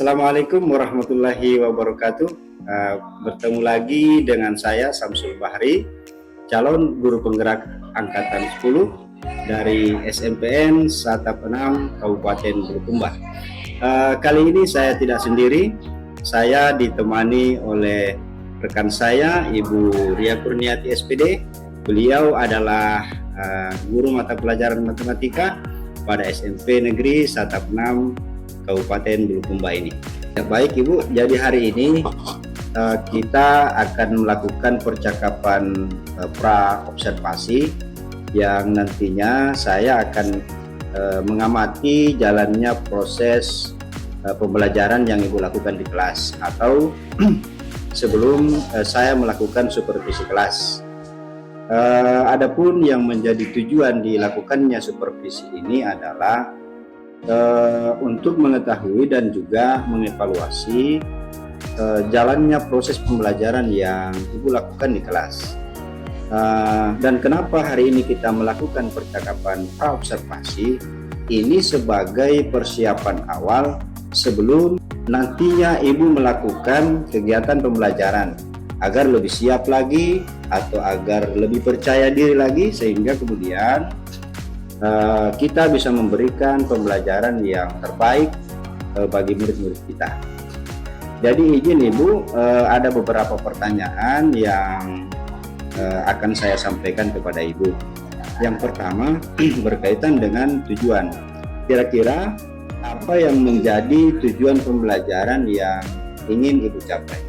Assalamualaikum warahmatullahi wabarakatuh. Bertemu lagi dengan saya Samsul Bahri, calon guru penggerak angkatan 10 dari SMPN Satap 6 Kabupaten Bulukumba. Kali ini saya tidak sendiri, saya ditemani oleh rekan saya Ibu Ria Kurniati SPD. Beliau adalah guru mata pelajaran matematika pada SMP Negeri Satap 6 Kabupaten Bulukumba ini. Ya, baik Ibu, jadi hari ini kita akan melakukan percakapan pra observasi yang nantinya saya akan mengamati jalannya proses pembelajaran yang Ibu lakukan di kelas atau sebelum saya melakukan supervisi kelas. Adapun yang menjadi tujuan dilakukannya supervisi ini adalah untuk mengetahui dan juga mengevaluasi jalannya proses pembelajaran yang Ibu lakukan di kelas. Dan kenapa hari ini kita melakukan percakapan pra-observasi ini sebagai persiapan awal sebelum nantinya Ibu melakukan kegiatan pembelajaran agar lebih siap lagi atau agar lebih percaya diri lagi, sehingga kemudian kita bisa memberikan pembelajaran yang terbaik bagi murid-murid kita. Jadi izin Ibu, ada beberapa pertanyaan yang akan saya sampaikan kepada Ibu. Yang pertama berkaitan dengan tujuan. Kira-kira apa yang menjadi tujuan pembelajaran yang ingin Ibu capai?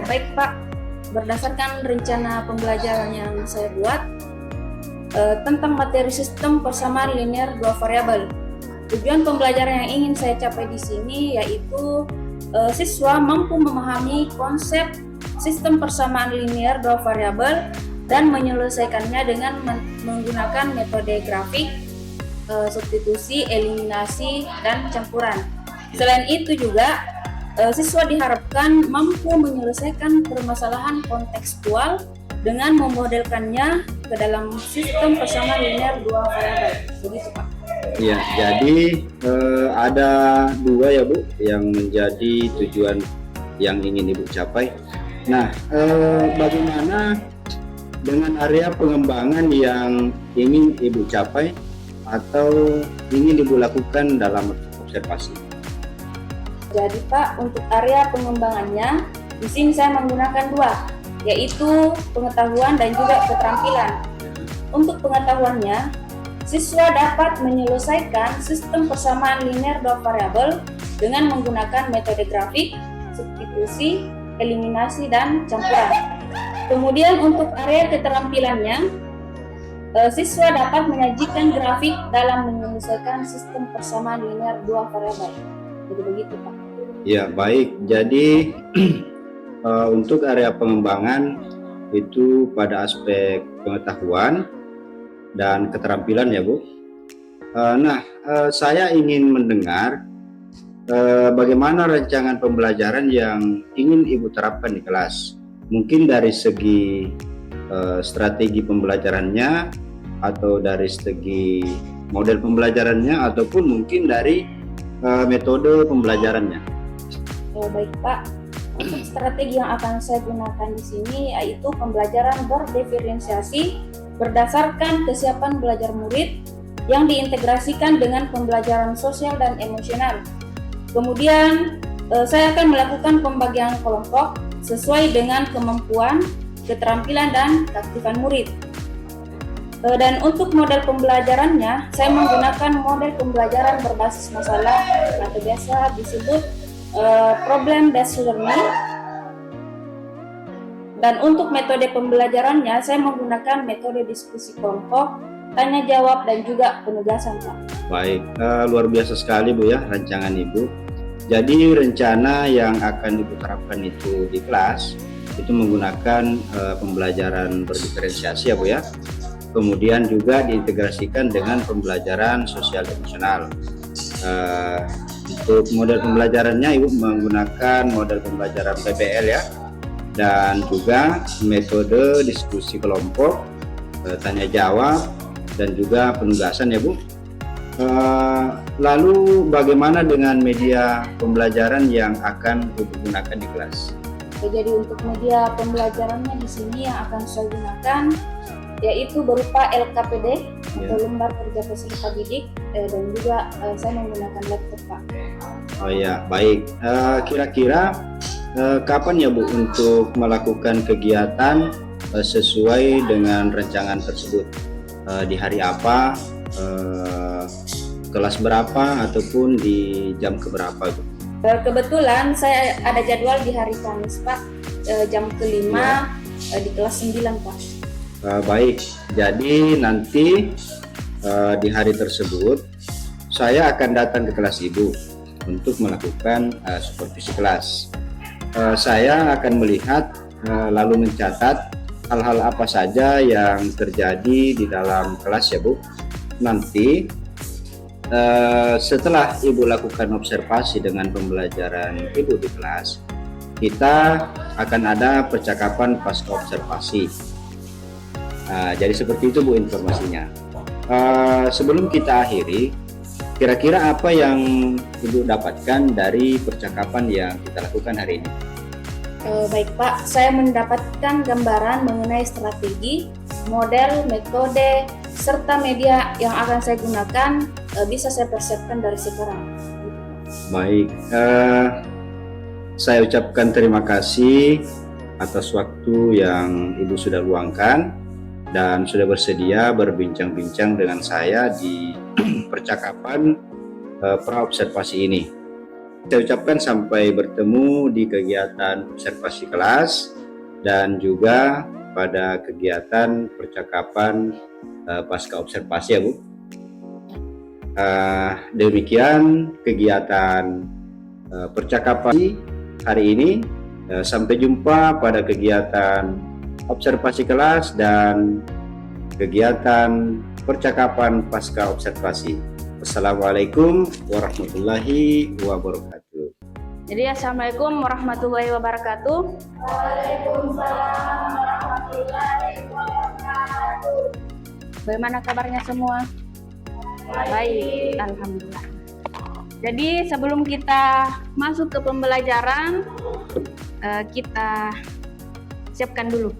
Baik Pak, berdasarkan rencana pembelajaran yang saya buat tentang materi sistem persamaan linear dua variabel. Tujuan pembelajaran yang ingin saya capai di sini yaitu siswa mampu memahami konsep sistem persamaan linear dua variabel dan menyelesaikannya dengan menggunakan metode grafik, substitusi, eliminasi, dan campuran. Selain itu juga siswa diharapkan mampu menyelesaikan permasalahan kontekstual dengan memodelkannya ke dalam sistem persamaan linear dua variabel. Begitu Pak. Ya, jadi ada dua ya Bu yang menjadi tujuan yang ingin Ibu capai. Nah, bagaimana dengan area pengembangan yang ingin Ibu capai atau ingin Ibu lakukan dalam observasi? Jadi Pak, untuk area pengembangannya di sini saya menggunakan dua, yaitu pengetahuan dan juga keterampilan. Untuk pengetahuannya, siswa dapat menyelesaikan sistem persamaan linear dua variabel dengan menggunakan metode grafik, substitusi, eliminasi, dan campuran. Kemudian untuk area keterampilannya, siswa dapat menyajikan grafik dalam menyelesaikan sistem persamaan linear dua variabel. Jadi begitu Pak. Ya, baik. Jadi untuk area pengembangan itu pada aspek pengetahuan dan keterampilan ya Bu. Saya ingin mendengar bagaimana rancangan pembelajaran yang ingin Ibu terapkan di kelas. Mungkin dari segi strategi pembelajarannya, atau dari segi model pembelajarannya, ataupun mungkin dari metode pembelajarannya. Baik Pak. Untuk strategi yang akan saya gunakan di sini yaitu pembelajaran berdiferensiasi berdasarkan kesiapan belajar murid yang diintegrasikan dengan pembelajaran sosial dan emosional. Kemudian saya akan melakukan pembagian kelompok sesuai dengan kemampuan, keterampilan, dan keaktifan murid. Dan untuk model pembelajarannya, saya menggunakan model pembelajaran berbasis masalah atau biasa disebut problem based learning. Dan untuk metode pembelajarannya, saya menggunakan metode diskusi kelompok, tanya jawab, dan juga penugasan Pak. Baik, luar biasa sekali Bu ya rancangan Ibu. Jadi rencana yang akan Ibu terapkan itu di kelas itu menggunakan pembelajaran berdiferensiasi ya Bu ya. Kemudian juga diintegrasikan dengan pembelajaran sosial emosional. Untuk model pembelajarannya Ibu menggunakan model pembelajaran PBL ya, dan juga metode diskusi kelompok, tanya jawab, dan juga penugasan ya Bu. Lalu bagaimana dengan media pembelajaran yang akan Ibu gunakan di kelas? Jadi untuk media pembelajarannya di sini yang akan saya gunakan yaitu berupa LKPD atau lembar kerja peserta didik, dan juga saya menggunakan laptop, Pak. Oh ya, baik. Kira-kira kapan ya Bu untuk melakukan kegiatan sesuai dengan rancangan tersebut? Di hari apa, kelas berapa, ataupun di jam keberapa Bu? Kebetulan saya ada jadwal di hari Kamis, Pak, jam ke-5 di kelas 9, Pak. Baik, jadi nanti di hari tersebut saya akan datang ke kelas Ibu untuk melakukan supervisi kelas. Saya akan melihat lalu mencatat hal-hal apa saja yang terjadi di dalam kelas ya Bu. Nanti setelah Ibu lakukan observasi dengan pembelajaran Ibu di kelas, kita akan ada percakapan pasca observasi. Jadi seperti itu Bu informasinya. Sebelum kita akhiri, kira-kira apa yang Ibu dapatkan dari percakapan yang kita lakukan hari ini? Baik Pak, saya mendapatkan gambaran mengenai strategi, model, metode, serta media yang akan saya gunakan bisa saya persiapkan dari sekarang. Baik, saya ucapkan terima kasih atas waktu yang Ibu sudah luangkan dan sudah bersedia berbincang-bincang dengan saya di percakapan pra-observasi ini. Saya ucapkan sampai bertemu di kegiatan observasi kelas dan juga pada kegiatan percakapan pasca observasi ya Bu. Demikian kegiatan percakapan hari ini. Sampai jumpa pada kegiatan observasi kelas dan kegiatan percakapan pasca observasi. Assalamualaikum warahmatullahi wabarakatuh. Jadi assalamualaikum warahmatullahi wabarakatuh. Waalaikumsalam warahmatullahi wabarakatuh. Bagaimana kabarnya semua? Baik, alhamdulillah. Jadi sebelum kita masuk ke pembelajaran, kita siapkan dulu.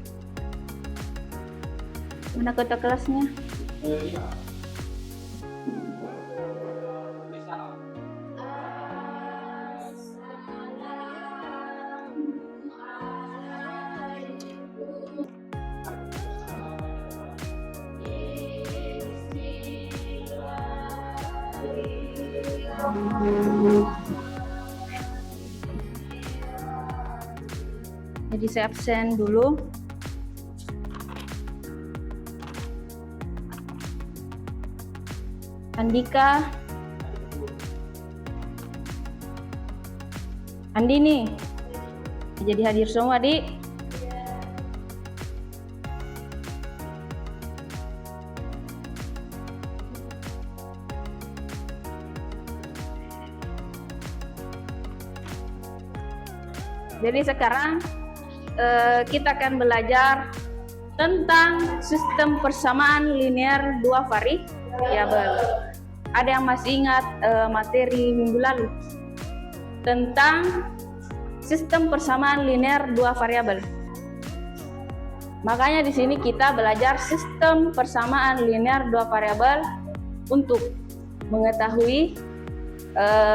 Mana kota kelasnya? Jadi saya absen dulu. Andika, Andini, jadi hadir semua, Dik. Jadi sekarang kita akan belajar tentang sistem persamaan linear dua variabel. Ada yang masih ingat materi minggu lalu tentang sistem persamaan linear dua variabel? Makanya di sini kita belajar sistem persamaan linear dua variabel untuk mengetahui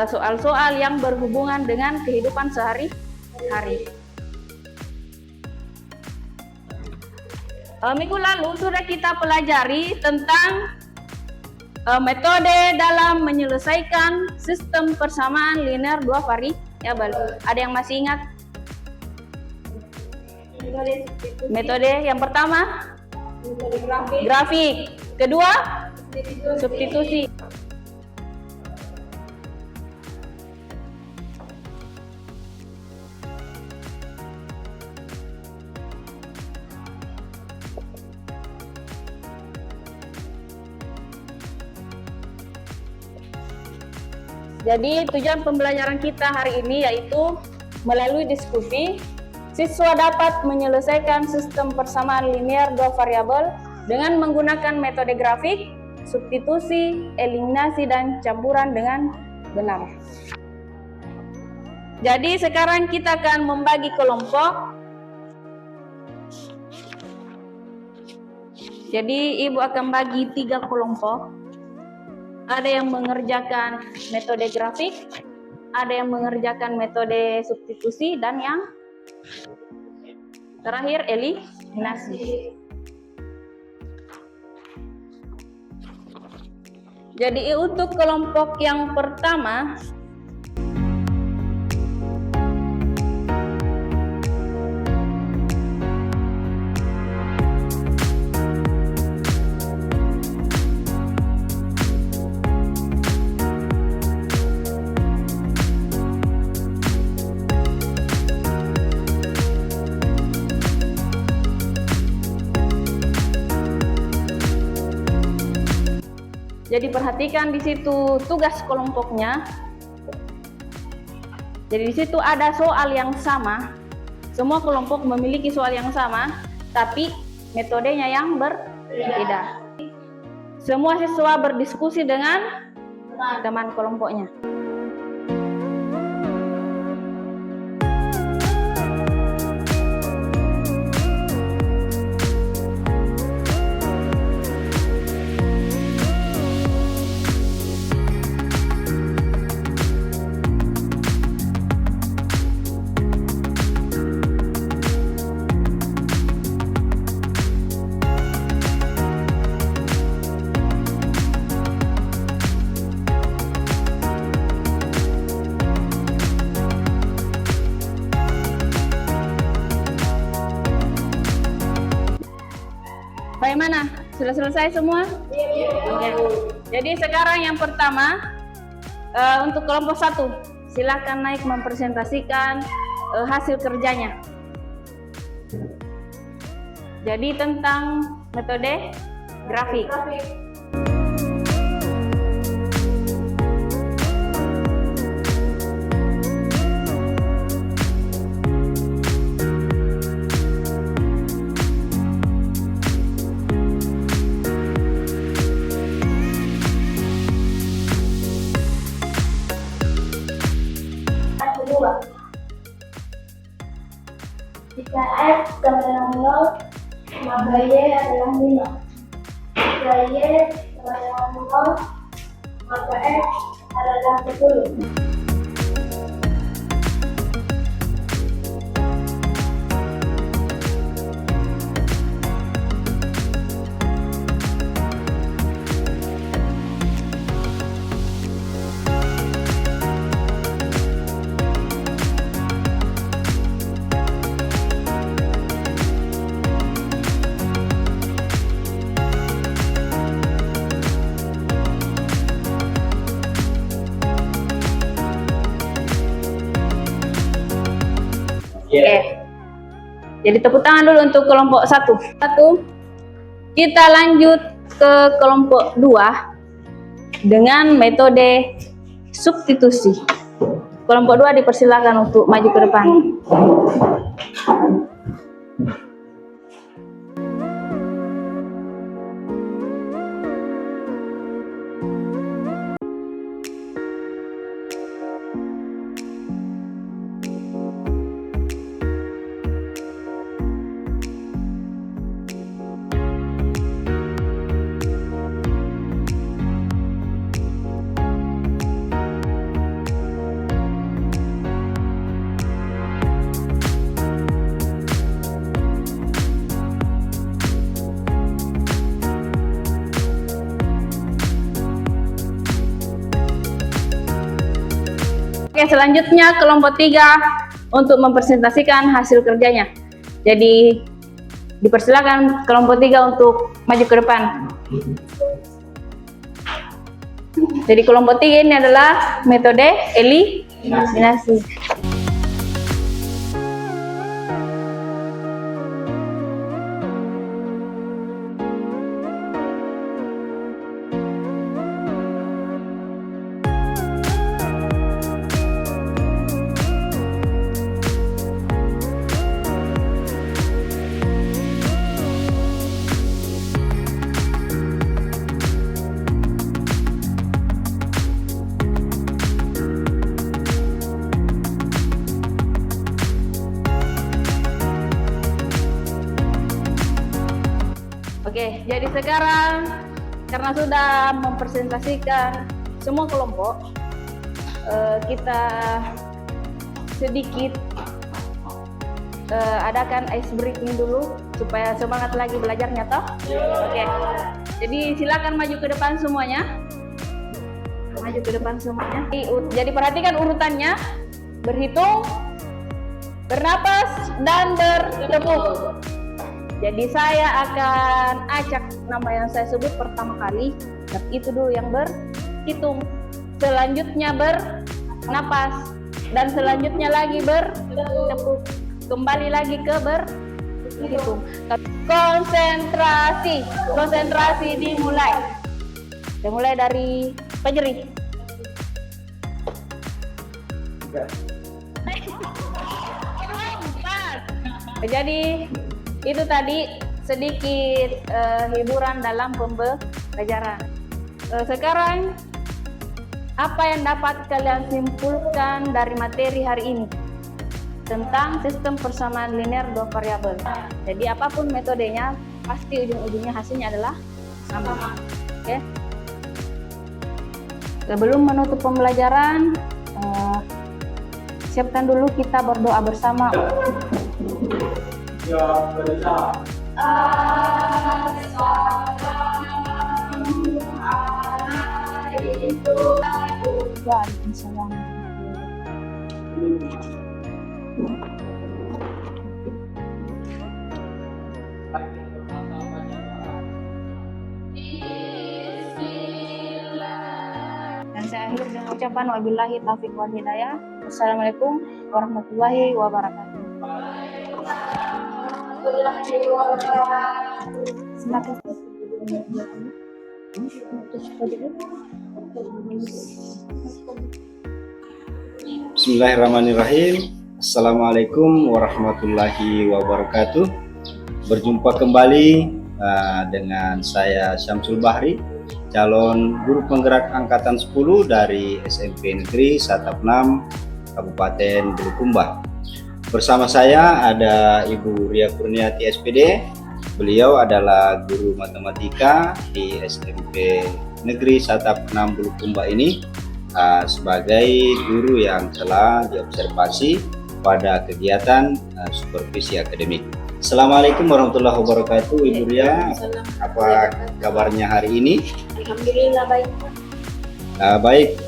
soal-soal yang berhubungan dengan kehidupan sehari-hari. Minggu lalu sudah kita pelajari tentang metode dalam menyelesaikan sistem persamaan linear dua variabel. Ada yang masih ingat? Metode yang pertama grafik, kedua substitusi. Jadi tujuan pembelajaran kita hari ini yaitu melalui diskusi, siswa dapat menyelesaikan sistem persamaan linear dua variabel dengan menggunakan metode grafik, substitusi, eliminasi, dan campuran dengan benar. Jadi sekarang kita akan membagi kelompok. Jadi Ibu akan bagi 3 kelompok. Ada yang mengerjakan metode grafik, ada yang mengerjakan metode substitusi, dan yang terakhir eliminasi. Jadi untuk kelompok yang pertama, jadi perhatikan di situ tugas kelompoknya. Jadi di situ ada soal yang sama. Semua kelompok memiliki soal yang sama, tapi metodenya yang berbeda. Semua siswa berdiskusi dengan teman kelompoknya. Bagaimana? Sudah selesai semua? Ya. Jadi sekarang yang pertama, untuk kelompok 1, silakan naik mempresentasikan hasil kerjanya. Jadi tentang metode grafik. Jika X sama dengan 0, maka Y adalah 5. Jika Y sama dengan 0, maka X adalah 10. Oke. Jadi tepuk tangan dulu untuk kelompok 1. Kita lanjut ke kelompok 2 dengan metode substitusi. Kelompok 2 dipersilakan untuk maju ke depan. Oke, selanjutnya kelompok 3 untuk mempresentasikan hasil kerjanya. Jadi dipersilakan kelompok 3 untuk maju ke depan. Jadi kelompok 3 ini adalah metode eliminasi. Oke, jadi sekarang karena sudah mempresentasikan semua kelompok, kita sedikit adakan ice breaking dulu supaya semangat lagi belajarnya toh. Oke. Jadi silakan maju ke depan semuanya. Maju ke depan semuanya. Jadi perhatikan urutannya. Berhitung, bernapas, dan bertepuk. Jadi saya akan acak nama yang saya sebut pertama kali. Dan itu dulu yang berhitung. Selanjutnya bernapas. Dan selanjutnya lagi bertepuk. Kembali lagi ke berhitung. Konsentrasi. Konsentrasi dimulai. Dimulai dari Fajri. Jadi itu tadi sedikit hiburan dalam pembelajaran. Sekarang apa yang dapat kalian simpulkan dari materi hari ini tentang sistem persamaan linear dua variabel? Jadi apapun metodenya pasti ujung-ujungnya hasilnya adalah sama. Oke. Sebelum menutup pembelajaran, siapkan dulu kita berdoa bersama. Waalaikumsalam. Dan saya akhir dengan ucapan wabillahi taufiq wal hidayah. Wassalamualaikum warahmatullahi wabarakatuh. Silakan. Bismillahirrahmanirrahim. Assalamualaikum warahmatullahi wabarakatuh. Berjumpa kembali dengan saya Syamsul Bahri, calon guru penggerak angkatan 10 dari SMP Negeri 16 Kabupaten Bulukumba. Bersama saya ada Ibu Ria Kurniati SPD. Beliau adalah guru matematika di SMP Negeri 16 Bulukumba ini, sebagai guru yang telah diobservasi pada kegiatan supervisi akademik. Assalamualaikum warahmatullahi wabarakatuh, Ibu Ria. Apa kabarnya hari ini? Alhamdulillah baik. Baik,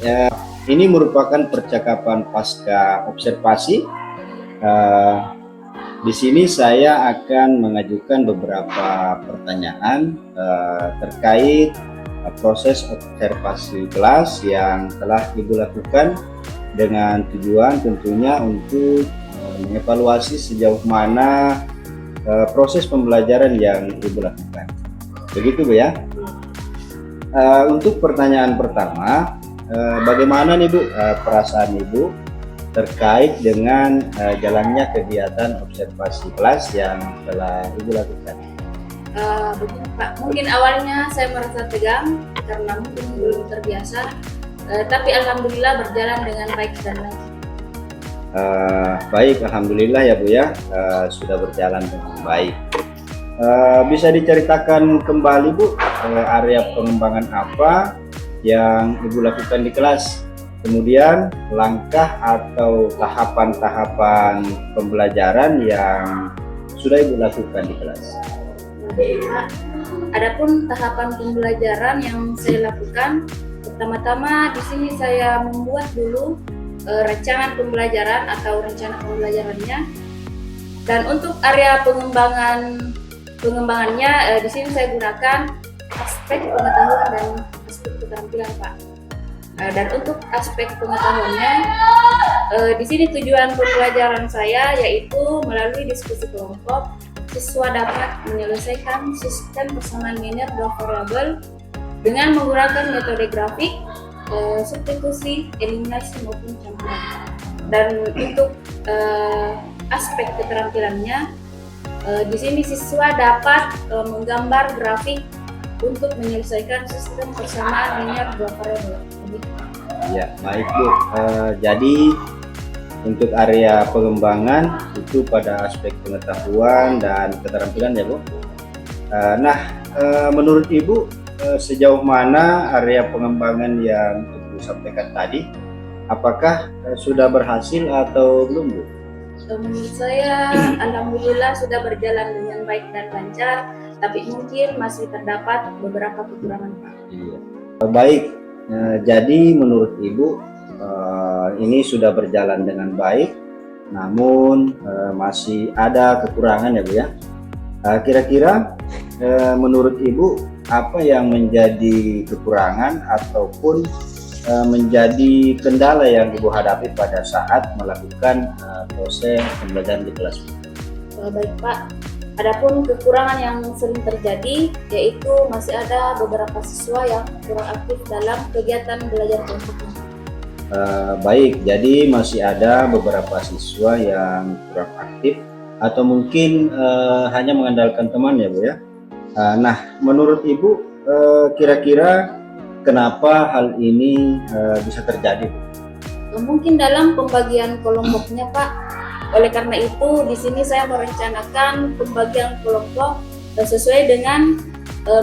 ini merupakan percakapan pasca observasi. Di sini saya akan mengajukan beberapa pertanyaan terkait proses observasi kelas yang telah Ibu lakukan, dengan tujuan tentunya untuk mengevaluasi sejauh mana proses pembelajaran yang Ibu lakukan. Begitu Bu ya. Untuk pertanyaan pertama, bagaimana nih Bu perasaan Ibu terkait dengan jalannya kegiatan observasi kelas yang telah Ibu lakukan? Begini Pak, mungkin awalnya saya merasa tegang karena mungkin belum terbiasa, tapi alhamdulillah berjalan dengan baik dan lancar. Baik, alhamdulillah ya Bu ya, sudah berjalan dengan baik. Bisa diceritakan kembali Bu, area pengembangan apa yang Ibu lakukan di kelas, kemudian langkah atau tahapan-tahapan pembelajaran yang sudah Ibu lakukan di kelas? Adapun tahapan pembelajaran yang saya lakukan, pertama-tama di sini saya membuat dulu rancangan pembelajaran atau rencana pembelajarannya, dan untuk area pengembangannya di sini saya gunakan aspek pengetahuan dan aspek keterampilan Pak. Dan untuk aspek pengetahuannya, di sini tujuan pembelajaran saya yaitu melalui diskusi kelompok, siswa dapat menyelesaikan sistem persamaan linear dua variabel dengan menggunakan metode grafik, substitusi, eliminasi maupun campuran. Dan untuk aspek keterampilannya, di sini siswa dapat menggambar grafik untuk menyelesaikan sistem persamaan linear dua variabel. Ya, baik Bu. Jadi untuk area pengembangan itu pada aspek pengetahuan dan keterampilan ya Bu. Nah, menurut Ibu sejauh mana area pengembangan yang Ibu sampaikan tadi? Apakah sudah berhasil atau belum, Bu? Menurut saya, alhamdulillah sudah berjalan dengan baik dan lancar, tapi mungkin masih terdapat beberapa kekurangan, Pak. Iya. Baik, jadi menurut Ibu ini sudah berjalan dengan baik, namun masih ada kekurangan ya Bu ya. Kira-kira menurut Ibu apa yang menjadi kekurangan ataupun menjadi kendala yang Ibu hadapi pada saat melakukan proses pembelajaran di kelas? Baik Pak, adapun kekurangan yang sering terjadi yaitu masih ada beberapa siswa yang kurang aktif dalam kegiatan belajar kelompoknya. Baik, jadi masih ada beberapa siswa yang kurang aktif atau mungkin hanya mengandalkan teman ya Bu ya. Nah, menurut Ibu kira-kira kenapa hal ini bisa terjadi, Bu? Mungkin dalam pembagian kelompoknya Pak. Oleh karena itu di sini saya merencanakan pembagian kelompok sesuai dengan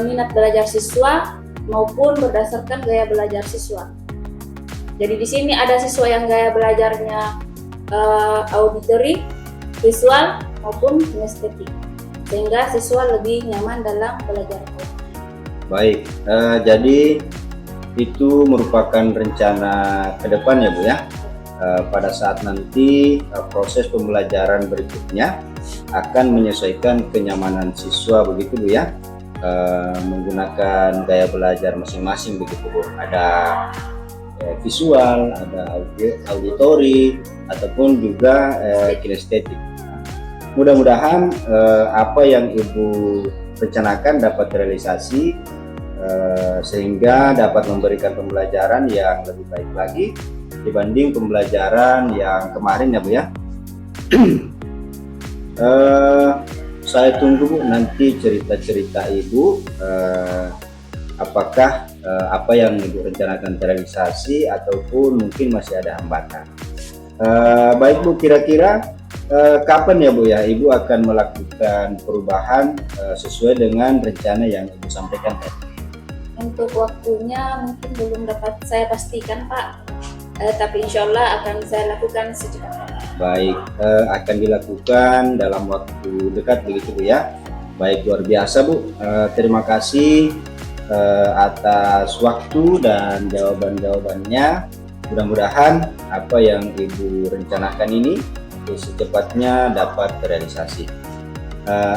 minat belajar siswa maupun berdasarkan gaya belajar siswa. Jadi di sini ada siswa yang gaya belajarnya auditory, visual maupun kinestetik, sehingga siswa lebih nyaman dalam belajar. Baik, jadi itu merupakan rencana ke depan ya Bu ya. Pada saat nanti proses pembelajaran berikutnya akan menyesuaikan kenyamanan siswa begitu Bu ya, menggunakan gaya belajar masing-masing begitu Bu. Ada visual, ada auditory ataupun juga kinestetik. Mudah-mudahan apa yang Ibu rencanakan dapat terrealisasi sehingga dapat memberikan pembelajaran yang lebih baik lagi dibanding pembelajaran yang kemarin ya Bu ya. Saya tunggu Bu nanti cerita-cerita Ibu, apakah apa yang Ibu rencanakan terrealisasi ataupun mungkin masih ada hambatan. Baik Bu, kira-kira kapan ya Bu ya Ibu akan melakukan perubahan sesuai dengan rencana yang Ibu sampaikan tadi? Untuk waktunya mungkin belum dapat saya pastikan Pak, tapi insya Allah akan saya lakukan secepatnya. Baik, akan dilakukan dalam waktu dekat begitu Bu ya. Baik, luar biasa Bu. Terima kasih atas waktu dan jawaban-jawabannya. Mudah-mudahan apa yang Ibu rencanakan ini secepatnya dapat terrealisasi.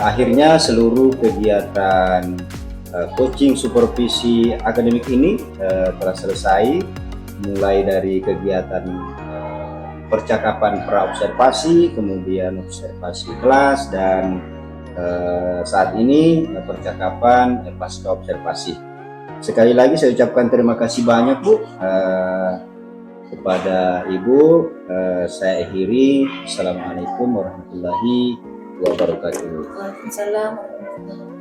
Akhirnya seluruh kegiatan coaching supervisi akademik ini telah selesai, mulai dari kegiatan percakapan praobservasi, kemudian observasi kelas, dan saat ini percakapan pasca observasi. Sekali lagi saya ucapkan terima kasih banyak Bu kepada Ibu. Saya akhiri. Assalamualaikum warahmatullahi wabarakatuh. Waalaikumsalam warahmatullahi wabarakatuh.